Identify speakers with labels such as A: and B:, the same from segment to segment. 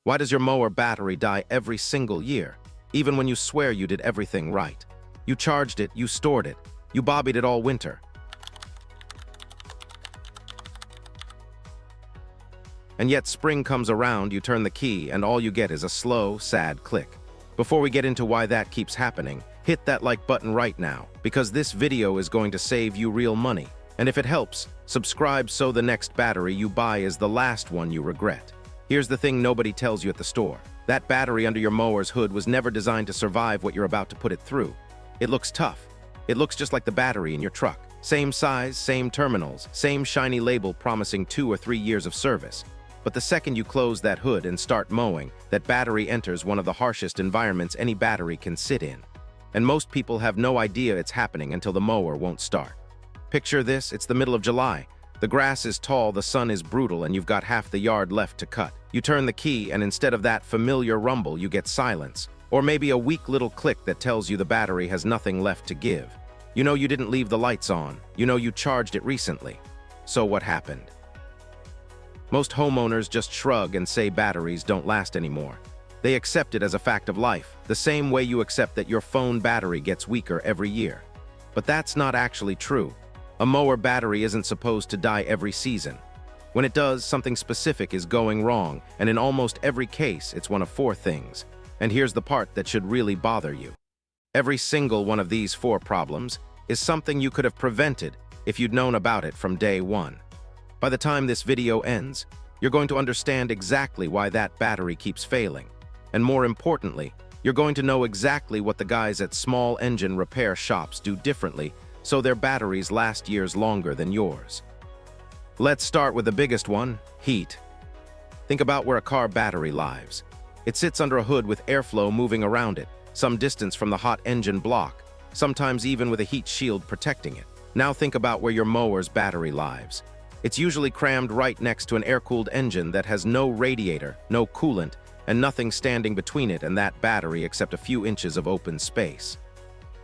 A: Why does your mower battery die every single year, even when you swear you did everything right? You charged it, you stored it, you bobbied it all winter. And yet spring comes around, you turn the key, and all you get is a slow, sad click. Before we get into why that keeps happening, hit that like button right now, because this video is going to save you real money. And if it helps, subscribe so the next battery you buy is the last one you regret. Here's the thing nobody tells you at the store. That battery under your mower's hood was never designed to survive what you're about to put it through. It looks tough. It looks just like the battery in your truck. Same size, same terminals, same shiny label promising 2 or 3 years of service. But the second you close that hood and start mowing, that battery enters one of the harshest environments any battery can sit in. And most people have no idea it's happening until the mower won't start. Picture this, it's the middle of July. The grass is tall, the sun is brutal, and you've got half the yard left to cut. You turn the key, and instead of that familiar rumble, you get silence. Or maybe a weak little click that tells you the battery has nothing left to give. You know you didn't leave the lights on. You know you charged it recently. So what happened? Most homeowners just shrug and say batteries don't last anymore. They accept it as a fact of life, the same way you accept that your phone battery gets weaker every year. But that's not actually true. A mower battery isn't supposed to die every season. When it does, something specific is going wrong, and in almost every case, it's one of 4 things. And here's the part that should really bother you. Every single one of these 4 problems is something you could have prevented if you'd known about it from day one. By the time this video ends, you're going to understand exactly why that battery keeps failing. And more importantly, you're going to know exactly what the guys at small engine repair shops do differently so their batteries last years longer than yours. Let's start with the biggest one, heat. Think about where a car battery lives. It sits under a hood with airflow moving around it, some distance from the hot engine block, sometimes even with a heat shield protecting it. Now think about where your mower's battery lives. It's usually crammed right next to an air-cooled engine that has no radiator, no coolant, and nothing standing between it and that battery except a few inches of open space.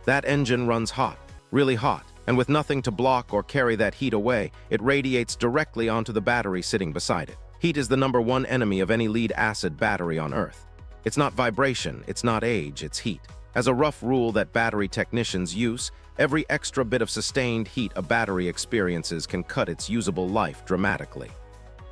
A: That engine runs hot, really hot, and with nothing to block or carry that heat away, it radiates directly onto the battery sitting beside it. Heat is the #1 enemy of any lead-acid battery on Earth. It's not vibration, it's not age, it's heat. As a rough rule that battery technicians use, every extra bit of sustained heat a battery experiences can cut its usable life dramatically.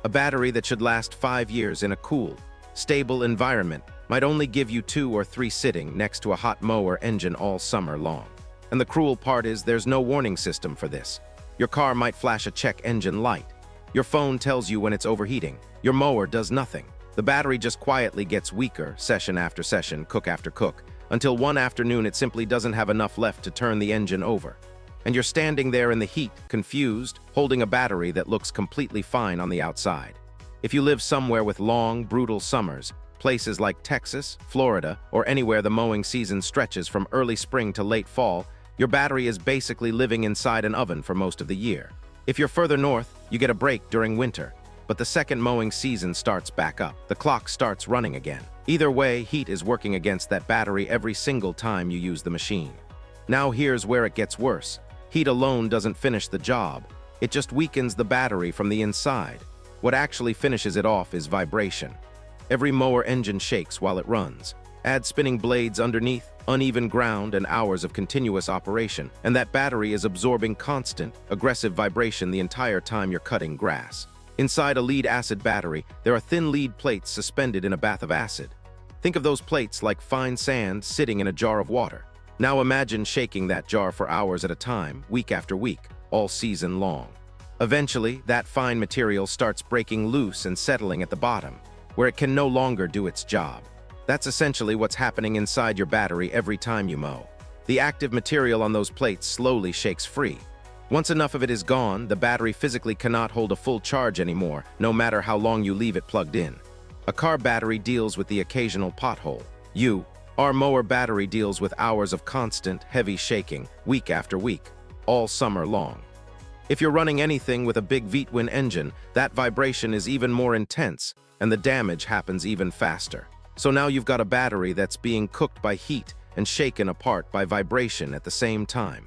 A: A battery that should last 5 years in a cool, stable environment might only give you 2 or 3 sitting next to a hot mower engine all summer long. And the cruel part is there's no warning system for this. Your car might flash a check engine light. Your phone tells you when it's overheating. Your mower does nothing. The battery just quietly gets weaker, session after session, cook after cook, until one afternoon it simply doesn't have enough left to turn the engine over. And you're standing there in the heat, confused, holding a battery that looks completely fine on the outside. If you live somewhere with long, brutal summers, places like Texas, Florida, or anywhere the mowing season stretches from early spring to late fall, your battery is basically living inside an oven for most of the year. If you're further north, you get a break during winter, but the second mowing season starts back up. The clock starts running again. Either way, heat is working against that battery every single time you use the machine. Now here's where it gets worse. Heat alone doesn't finish the job. It just weakens the battery from the inside. What actually finishes it off is vibration. Every mower engine shakes while it runs. Add spinning blades underneath, uneven ground, and hours of continuous operation, and that battery is absorbing constant, aggressive vibration the entire time you're cutting grass. Inside a lead-acid battery, there are thin lead plates suspended in a bath of acid. Think of those plates like fine sand sitting in a jar of water. Now imagine shaking that jar for hours at a time, week after week, all season long. Eventually, that fine material starts breaking loose and settling at the bottom, where it can no longer do its job. That's essentially what's happening inside your battery every time you mow. The active material on those plates slowly shakes free. Once enough of it is gone, the battery physically cannot hold a full charge anymore, no matter how long you leave it plugged in. A car battery deals with the occasional pothole. Our mower battery deals with hours of constant, heavy shaking, week after week, all summer long. If you're running anything with a big V-twin engine, that vibration is even more intense, and the damage happens even faster. So now you've got a battery that's being cooked by heat and shaken apart by vibration at the same time.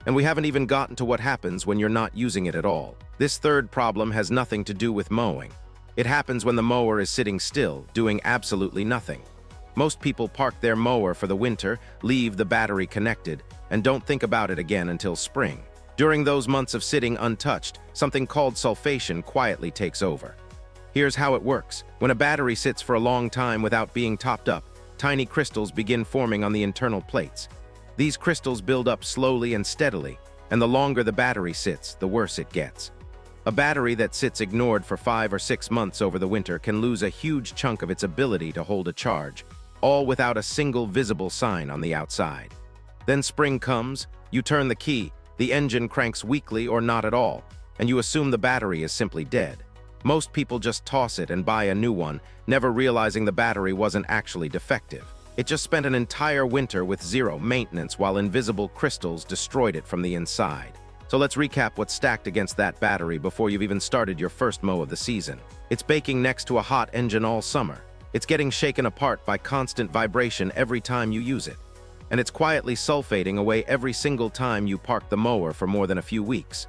A: And we haven't even gotten to what happens when you're not using it at all. This third problem has nothing to do with mowing. It happens when the mower is sitting still, doing absolutely nothing. Most people park their mower for the winter, leave the battery connected, and don't think about it again until spring. During those months of sitting untouched, something called sulfation quietly takes over. Here's how it works. When a battery sits for a long time without being topped up, tiny crystals begin forming on the internal plates. These crystals build up slowly and steadily, and the longer the battery sits, the worse it gets. A battery that sits ignored for 5 or 6 months over the winter can lose a huge chunk of its ability to hold a charge, all without a single visible sign on the outside. Then spring comes, you turn the key, the engine cranks weakly or not at all, and you assume the battery is simply dead. Most people just toss it and buy a new one, never realizing the battery wasn't actually defective. It just spent an entire winter with zero maintenance while invisible crystals destroyed it from the inside. So let's recap what's stacked against that battery before you've even started your first mow of the season. It's baking next to a hot engine all summer. It's getting shaken apart by constant vibration every time you use it. And it's quietly sulfating away every single time you park the mower for more than a few weeks.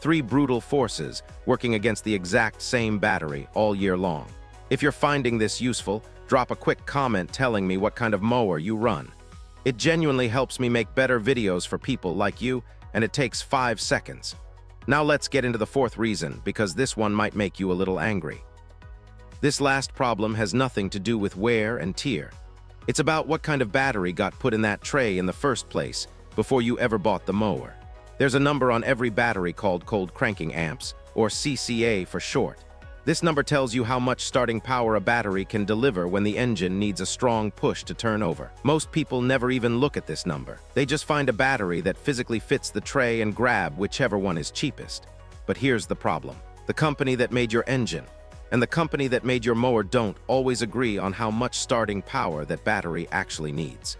A: 3 brutal forces working against the exact same battery all year long. If you're finding this useful, drop a quick comment telling me what kind of mower you run. It genuinely helps me make better videos for people like you, and it takes 5 seconds. Now let's get into the 4th reason, because this one might make you a little angry. This last problem has nothing to do with wear and tear. It's about what kind of battery got put in that tray in the first place before you ever bought the mower. There's a number on every battery called cold cranking amps, or CCA for short. This number tells you how much starting power a battery can deliver when the engine needs a strong push to turn over. Most people never even look at this number. They just find a battery that physically fits the tray and grab whichever one is cheapest. But here's the problem. The company that made your engine and the company that made your mower don't always agree on how much starting power that battery actually needs.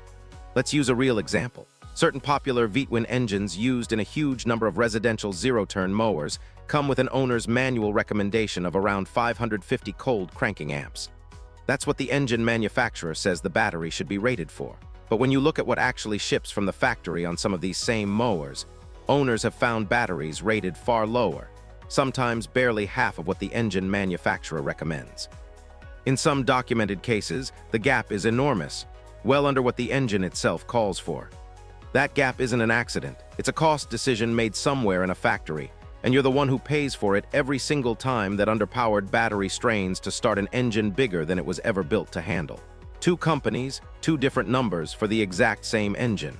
A: Let's use a real example. Certain popular V-twin engines used in a huge number of residential zero-turn mowers come with an owner's manual recommendation of around 550 cold cranking amps. That's what the engine manufacturer says the battery should be rated for. But when you look at what actually ships from the factory on some of these same mowers, owners have found batteries rated far lower, sometimes barely half of what the engine manufacturer recommends. In some documented cases, the gap is enormous, well under what the engine itself calls for. That gap isn't an accident. It's a cost decision made somewhere in a factory, and you're the one who pays for it every single time that underpowered battery strains to start an engine bigger than it was ever built to handle. 2 companies, 2 different numbers for the exact same engine.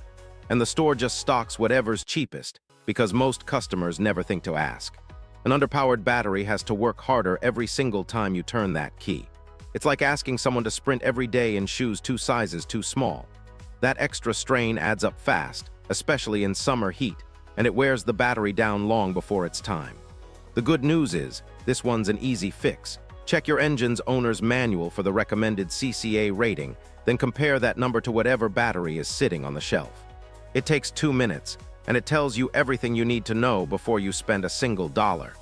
A: And the store just stocks whatever's cheapest, because most customers never think to ask. An underpowered battery has to work harder every single time you turn that key. It's like asking someone to sprint every day in shoes 2 sizes too small. That extra strain adds up fast, especially in summer heat, and it wears the battery down long before it's time. The good news is, this one's an easy fix. Check your engine's owner's manual for the recommended CCA rating, then compare that number to whatever battery is sitting on the shelf. It takes 2 minutes, and it tells you everything you need to know before you spend a single dollar.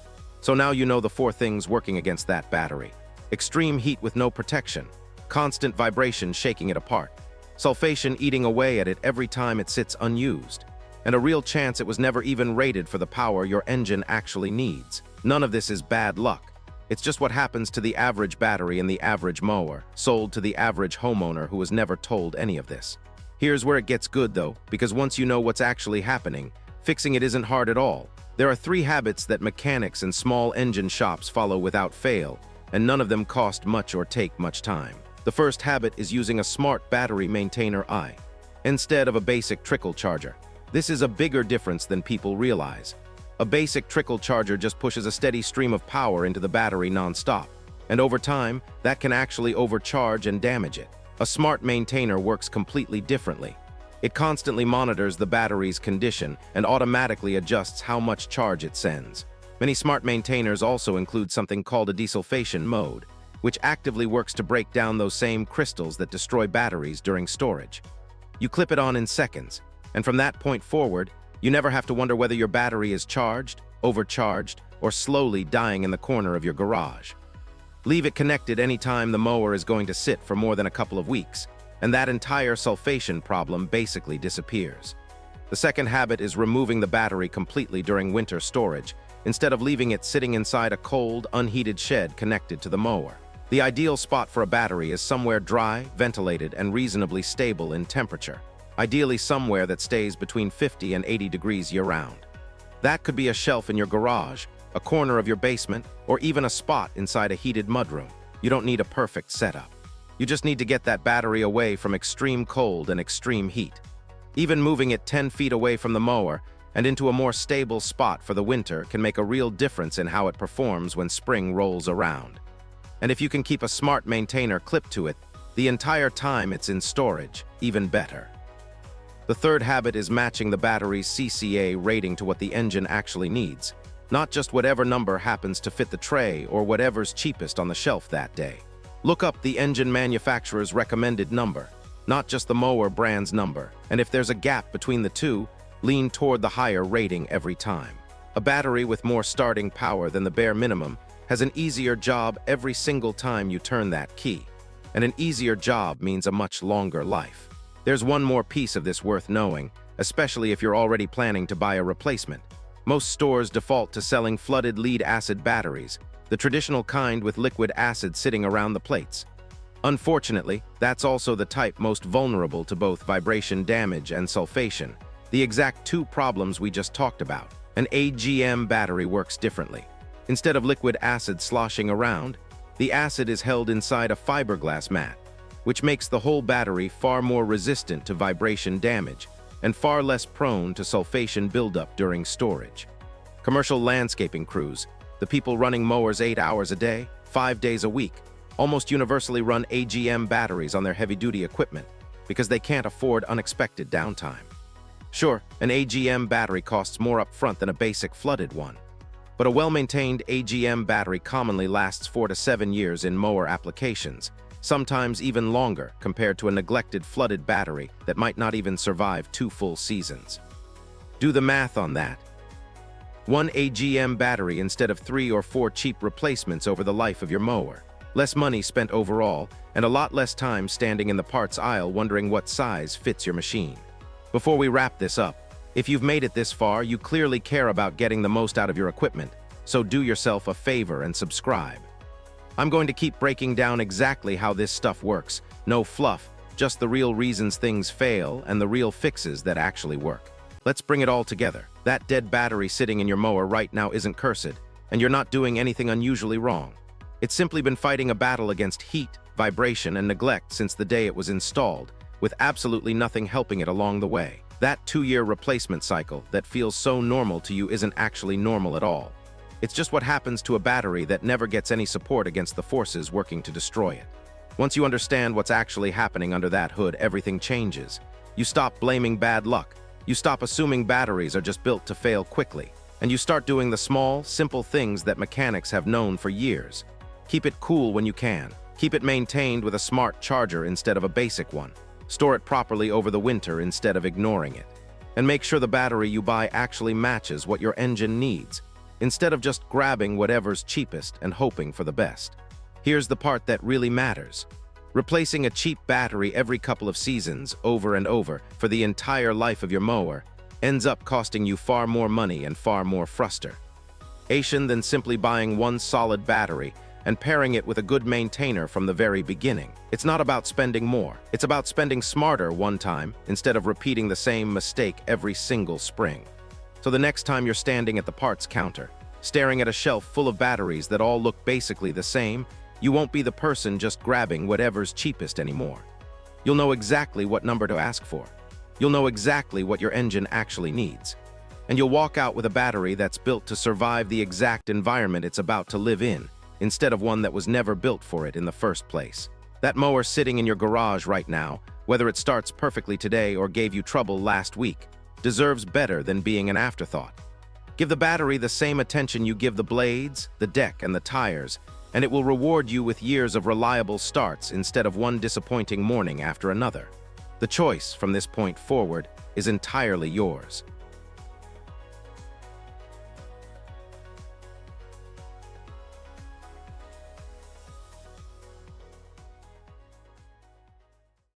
A: So now you know the 4 things working against that battery. Extreme heat with no protection, constant vibration shaking it apart, sulfation eating away at it every time it sits unused, and a real chance it was never even rated for the power your engine actually needs. None of this is bad luck. It's just what happens to the average battery in the average mower, sold to the average homeowner who was never told any of this. Here's where it gets good though, because once you know what's actually happening, fixing it isn't hard at all. There are 3 habits that mechanics and small engine shops follow without fail, and none of them cost much or take much time. The first habit is using a smart battery maintainer instead of a basic trickle charger. This is a bigger difference than people realize. A basic trickle charger just pushes a steady stream of power into the battery non-stop, and over time, that can actually overcharge and damage it. A smart maintainer works completely differently. It constantly monitors the battery's condition and automatically adjusts how much charge it sends. Many smart maintainers also include something called a desulfation mode, which actively works to break down those same crystals that destroy batteries during storage. You clip it on in seconds, and from that point forward, you never have to wonder whether your battery is charged, overcharged, or slowly dying in the corner of your garage. Leave it connected anytime the mower is going to sit for more than a couple of weeks, and that entire sulfation problem basically disappears. The second habit is removing the battery completely during winter storage, instead of leaving it sitting inside a cold, unheated shed connected to the mower. The ideal spot for a battery is somewhere dry, ventilated, and reasonably stable in temperature. Ideally somewhere that stays between 50 and 80 degrees year-round. That could be a shelf in your garage, a corner of your basement, or even a spot inside a heated mudroom. You don't need a perfect setup. You just need to get that battery away from extreme cold and extreme heat. Even moving it 10 feet away from the mower and into a more stable spot for the winter can make a real difference in how it performs when spring rolls around. And if you can keep a smart maintainer clipped to it the entire time it's in storage, even better. The third habit is matching the battery's CCA rating to what the engine actually needs, not just whatever number happens to fit the tray or whatever's cheapest on the shelf that day. Look up the engine manufacturer's recommended number, not just the Mower brand's number, and if there's a gap between the two, lean toward the higher rating every time. A battery with more starting power than the bare minimum has an easier job every single time you turn that key, and an easier job means a much longer life. There's one more piece of this worth knowing, especially if you're already planning to buy a replacement. Most stores default to selling flooded lead-acid batteries, the traditional kind with liquid acid sitting around the plates. Unfortunately, that's also the type most vulnerable to both vibration damage and sulfation, the exact two problems we just talked about. An AGM battery works differently. Instead of liquid acid sloshing around, the acid is held inside a fiberglass mat, which makes the whole battery far more resistant to vibration damage and far less prone to sulfation buildup during storage. Commercial landscaping crews, the people running mowers 8 hours a day, 5 days a week, almost universally run AGM batteries on their heavy-duty equipment because they can't afford unexpected downtime. Sure, an AGM battery costs more upfront than a basic flooded one, but a well-maintained AGM battery commonly lasts 4 to 7 years in mower applications, sometimes even longer compared to a neglected flooded battery that might not even survive 2 full seasons. Do the math on that. 1 AGM battery instead of 3 or 4 cheap replacements over the life of your mower. Less money spent overall, and a lot less time standing in the parts aisle wondering what size fits your machine. Before we wrap this up, if you've made it this far, you clearly care about getting the most out of your equipment, so do yourself a favor and subscribe. I'm going to keep breaking down exactly how this stuff works. No fluff, just the real reasons things fail and the real fixes that actually work. Let's bring it all together. That dead battery sitting in your mower right now isn't cursed, and you're not doing anything unusually wrong. It's simply been fighting a battle against heat, vibration, and neglect since the day it was installed, with absolutely nothing helping it along the way. That 2-year replacement cycle that feels so normal to you isn't actually normal at all. It's just what happens to a battery that never gets any support against the forces working to destroy it. Once you understand what's actually happening under that hood, everything changes. You stop blaming bad luck. You stop assuming batteries are just built to fail quickly. And you start doing the small, simple things that mechanics have known for years. Keep it cool when you can. Keep it maintained with a smart charger instead of a basic one. Store it properly over the winter instead of ignoring it. And make sure the battery you buy actually matches what your engine needs, instead of just grabbing whatever's cheapest and hoping for the best. Here's the part that really matters. Replacing a cheap battery every couple of seasons, over and over, for the entire life of your mower, ends up costing you far more money and far more frustration than simply buying one solid battery and pairing it with a good maintainer from the very beginning. It's not about spending more. It's about spending smarter one time instead of repeating the same mistake every single spring. So the next time you're standing at the parts counter, staring at a shelf full of batteries that all look basically the same, you won't be the person just grabbing whatever's cheapest anymore. You'll know exactly what number to ask for. You'll know exactly what your engine actually needs. And you'll walk out with a battery that's built to survive the exact environment it's about to live in, instead of one that was never built for it in the first place. That mower sitting in your garage right now, whether it starts perfectly today or gave you trouble last week, deserves better than being an afterthought. Give the battery the same attention you give the blades, the deck, and the tires, and it will reward you with years of reliable starts instead of one disappointing morning after another. The choice from this point forward is entirely yours.